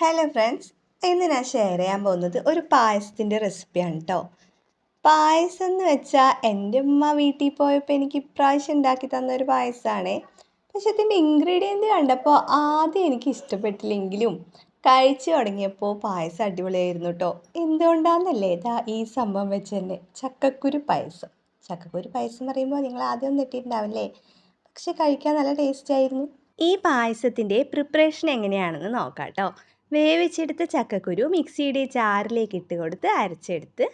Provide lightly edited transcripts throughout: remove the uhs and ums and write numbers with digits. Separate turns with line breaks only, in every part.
Hello friends, ഇന്ന് ഞാൻ share ചെയ്യാൻ പോകുന്നത് ഒരു പായസത്തിൻ്റെ റെസിപ്പിയാണ് കേട്ടോ. പായസം എന്ന് വെച്ചാൽ എൻ്റെ ഉമ്മ വീട്ടിൽ പോയപ്പോൾ എനിക്ക് ഇപ്രാവശ്യം ഉണ്ടാക്കി തന്നൊരു പായസമാണ്. പക്ഷെ ഇതിൻ്റെ ഇൻഗ്രീഡിയൻറ്റ് കണ്ടപ്പോൾ ആദ്യം എനിക്ക് ഇഷ്ടപ്പെട്ടില്ലെങ്കിലും കഴിച്ചു തുടങ്ങിയപ്പോൾ പായസം അടിപൊളിയായിരുന്നു കേട്ടോ. എന്തുകൊണ്ടാണെന്നല്ലേ ഇതാ ഈ സംഭവം വെച്ച് തന്നെ ചക്കക്കുരു പായസം. ചക്കക്കുരു പായസം എന്ന് പറയുമ്പോൾ നിങ്ങൾ ആദ്യം നെട്ടിയിട്ടുണ്ടാവില്ലേ, പക്ഷെ കഴിക്കാൻ നല്ല ടേസ്റ്റ് ആയിരുന്നു. ഈ പായസത്തിൻ്റെ പ്രിപ്പറേഷൻ എങ്ങനെയാണെന്ന് നോക്കാം കേട്ടോ. വേവിച്ചെടുത്ത ചക്കക്കുരു മിക്സിയുടെ ജാറിലേക്ക് ഇട്ട് കൊടുത്ത് അരച്ചെടുത്ത്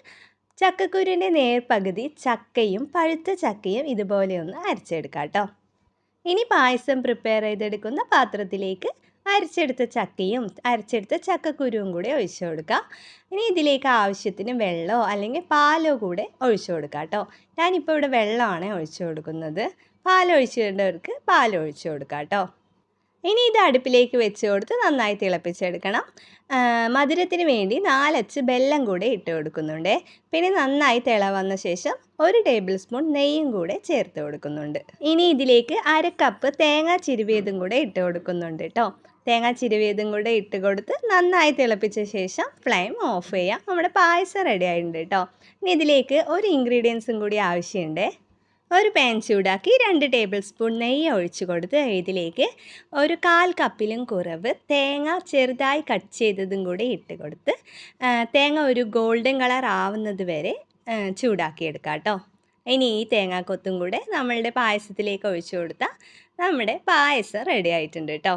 ചക്കക്കുരുവിൻ്റെ നേർപകുതി ചക്കയും പഴുത്ത ചക്കയും ഇതുപോലെ ഒന്ന് അരച്ചെടുക്കാം കേട്ടോ. ഇനി പായസം പ്രിപ്പയർ ചെയ്തെടുക്കുന്ന പാത്രത്തിലേക്ക് അരച്ചെടുത്ത ചക്കയും അരച്ചെടുത്ത ചക്കക്കുരുവും കൂടെ ഒഴിച്ചു കൊടുക്കുക. ഇനി ഇതിലേക്ക് ആവശ്യത്തിന് വെള്ളമോ അല്ലെങ്കിൽ പാലോ കൂടെ ഒഴിച്ചു കൊടുക്കുക കേട്ടോ. ഞാനിപ്പോൾ ഇവിടെ വെള്ളമാണ് ഒഴിച്ചു കൊടുക്കുന്നത്. പാലൊഴിച്ചിടേണ്ടവർക്ക് പാലൊഴിച്ചു കൊടുക്കുക കേട്ടോ. ഇനി ഇത് അടുപ്പിലേക്ക് വെച്ച് കൊടുത്ത് നന്നായി തിളപ്പിച്ചെടുക്കണം. മധുരത്തിന് വേണ്ടി 4 അച്ച് വെല്ലം കൂടെ ഇട്ട് കൊടുക്കുന്നുണ്ട്. പിന്നെ നന്നായി തിള വന്ന ശേഷം 1 ടേബിൾ സ്പൂൺ നെയ്യും കൂടെ ചേർത്ത് കൊടുക്കുന്നുണ്ട്. ഇനി ഇതിലേക്ക് 1/2 കപ്പ് തേങ്ങ ചിരുവിയതും കൂടെ ഇട്ട് കൊടുക്കുന്നുണ്ട് കേട്ടോ. തേങ്ങ ചിരുവിയതും കൂടെ ഇട്ട് കൊടുത്ത് നന്നായി തിളപ്പിച്ച ശേഷം ഫ്ലെയിം ഓഫ് ചെയ്യാം. നമ്മുടെ പായസം റെഡി ആയിട്ടുണ്ട് കേട്ടോ. ഇനി ഇതിലേക്ക് ഒരു ഇൻഗ്രീഡിയൻസും കൂടി ആവശ്യമുണ്ട്. ഒരു പാൻ ചൂടാക്കി 2 ടേബിൾ സ്പൂൺ നെയ്യ് ഒഴിച്ചു കൊടുത്ത് ഇതിലേക്ക് ഒരു 1/4 കപ്പിലും കുറവ് തേങ്ങ ചെറുതായി കട്ട് ചെയ്തതും കൂടി ഇട്ട് കൊടുത്ത് തേങ്ങ ഒരു ഗോൾഡൻ കളർ ആവുന്നത് വരെ ചൂടാക്കിയെടുക്കാം കേട്ടോ. ഇനി ഈ തേങ്ങാക്കൊത്തും കൂടെ നമ്മളുടെ പായസത്തിലേക്ക് ഒഴിച്ചു കൊടുത്താൽ നമ്മുടെ പായസം റെഡി ആയിട്ടുണ്ട് കേട്ടോ.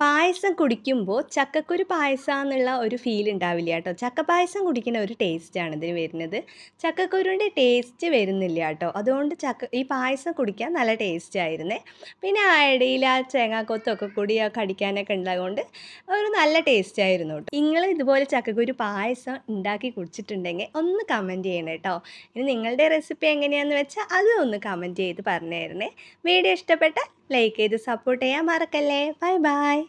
പായസം കുടിക്കുമ്പോൾ ചക്കക്കുരു പായസം എന്നുള്ള ഒരു ഫീൽ ഉണ്ടാവില്ല കേട്ടോ. ചക്ക പായസം കുടിക്കുന്ന ഒരു ടേസ്റ്റാണ് ഇതിന് വരുന്നത്. ചക്കക്കുരുവിൻ്റെ ടേസ്റ്റ് വരുന്നില്ല കേട്ടോ. അതുകൊണ്ട് ഈ പായസം കുടിക്കാൻ നല്ല ടേസ്റ്റ് ആയിരുന്നേ. പിന്നെ ആ ഇടയിൽ ആ തേങ്ങാക്കൊത്തൊക്കെ കൂടി കടിക്കാനൊക്കെ ഉണ്ടായതുകൊണ്ട് ഒരു നല്ല ടേസ്റ്റ് ആയിരുന്നു കേട്ടോ. നിങ്ങൾ ഇതുപോലെ ചക്കക്കുരു പായസം ഉണ്ടാക്കി കുടിച്ചിട്ടുണ്ടെങ്കിൽ ഒന്ന് കമൻറ്റ് ചെയ്യണം കേട്ടോ. ഇനി നിങ്ങളുടെ റെസിപ്പി എങ്ങനെയാണെന്ന് വെച്ചാൽ അതും ഒന്ന് കമൻറ്റ് ചെയ്ത് പറഞ്ഞു തരണേ. വീഡിയോ ഇഷ്ടപ്പെട്ടാൽ ലൈക്ക് ചെയ്ത് സപ്പോർട്ട് ചെയ്യാൻ മറക്കല്ലേ. Bye bye.